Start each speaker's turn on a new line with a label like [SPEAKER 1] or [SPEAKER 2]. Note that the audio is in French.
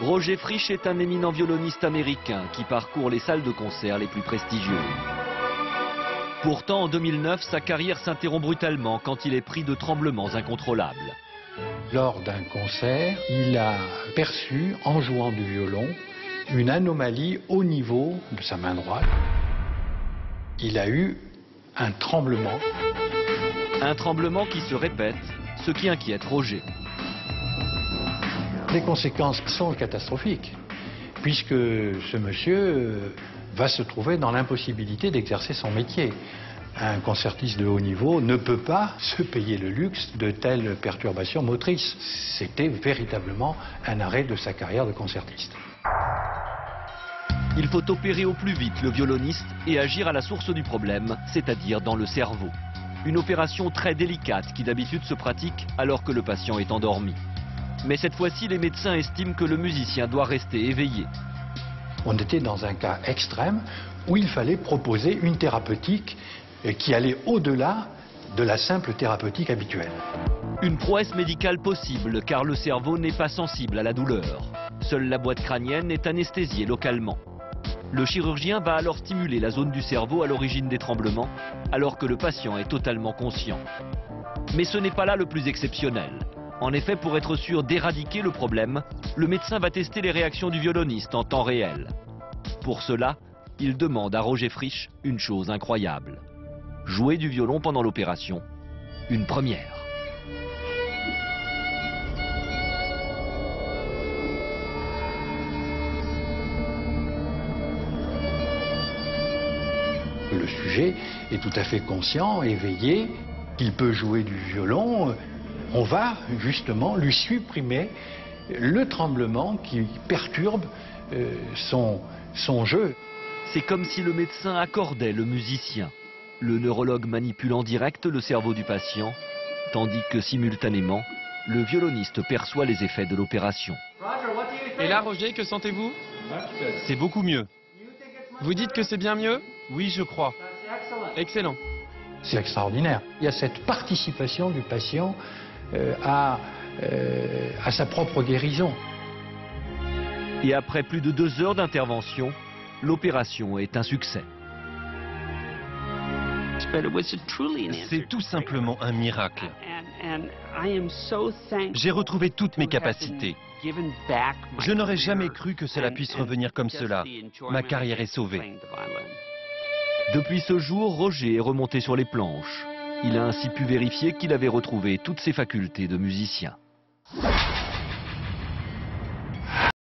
[SPEAKER 1] Roger Frisch est un éminent violoniste américain qui parcourt les salles de concert les plus prestigieuses. Pourtant, en 2009, sa carrière s'interrompt brutalement quand il est pris de tremblements incontrôlables.
[SPEAKER 2] Lors d'un concert, il a perçu, en jouant du violon, une anomalie au niveau de sa main droite. Il a eu un tremblement.
[SPEAKER 1] Un tremblement qui se répète, ce qui inquiète Roger.
[SPEAKER 2] Les conséquences sont catastrophiques, puisque ce monsieur va se trouver dans l'impossibilité d'exercer son métier. Un concertiste de haut niveau ne peut pas se payer le luxe de telles perturbations motrices. C'était véritablement un arrêt de sa carrière de concertiste.
[SPEAKER 1] Il faut opérer au plus vite le violoniste et agir à la source du problème, c'est-à-dire dans le cerveau. Une opération très délicate qui d'habitude se pratique alors que le patient est endormi. Mais cette fois-ci, les médecins estiment que le musicien doit rester éveillé.
[SPEAKER 2] On était dans un cas extrême où il fallait proposer une thérapeutique qui allait au-delà de la simple thérapeutique habituelle.
[SPEAKER 1] Une prouesse médicale possible car le cerveau n'est pas sensible à la douleur. Seule la boîte crânienne est anesthésiée localement. Le chirurgien va alors stimuler la zone du cerveau à l'origine des tremblements alors que le patient est totalement conscient. Mais ce n'est pas là le plus exceptionnel. En effet, pour être sûr d'éradiquer le problème, le médecin va tester les réactions du violoniste en temps réel. Pour cela, il demande à Roger Frisch une chose incroyable. Jouer du violon pendant l'opération, une première.
[SPEAKER 2] Le sujet est tout à fait conscient, éveillé, qu'il peut jouer du violon. On va justement lui supprimer le tremblement qui perturbe son jeu.
[SPEAKER 1] C'est comme si le médecin accordait le musicien. Le neurologue manipule en direct le cerveau du patient, tandis que simultanément, le violoniste perçoit les effets de l'opération.
[SPEAKER 3] Et là, Roger, que sentez-vous? C'est beaucoup mieux. Vous dites que c'est bien mieux? Oui, je crois. Excellent.
[SPEAKER 2] C'est extraordinaire. Il y a cette participation du patient à sa propre guérison.
[SPEAKER 1] Et après plus de 2 heures d'intervention, l'opération est un succès.
[SPEAKER 4] C'est tout simplement un miracle. J'ai retrouvé toutes mes capacités. Je n'aurais jamais cru que cela puisse revenir comme cela. Ma carrière est sauvée.
[SPEAKER 1] Depuis ce jour, Roger est remonté sur les planches. Il a ainsi pu vérifier qu'il avait retrouvé toutes ses facultés de musicien.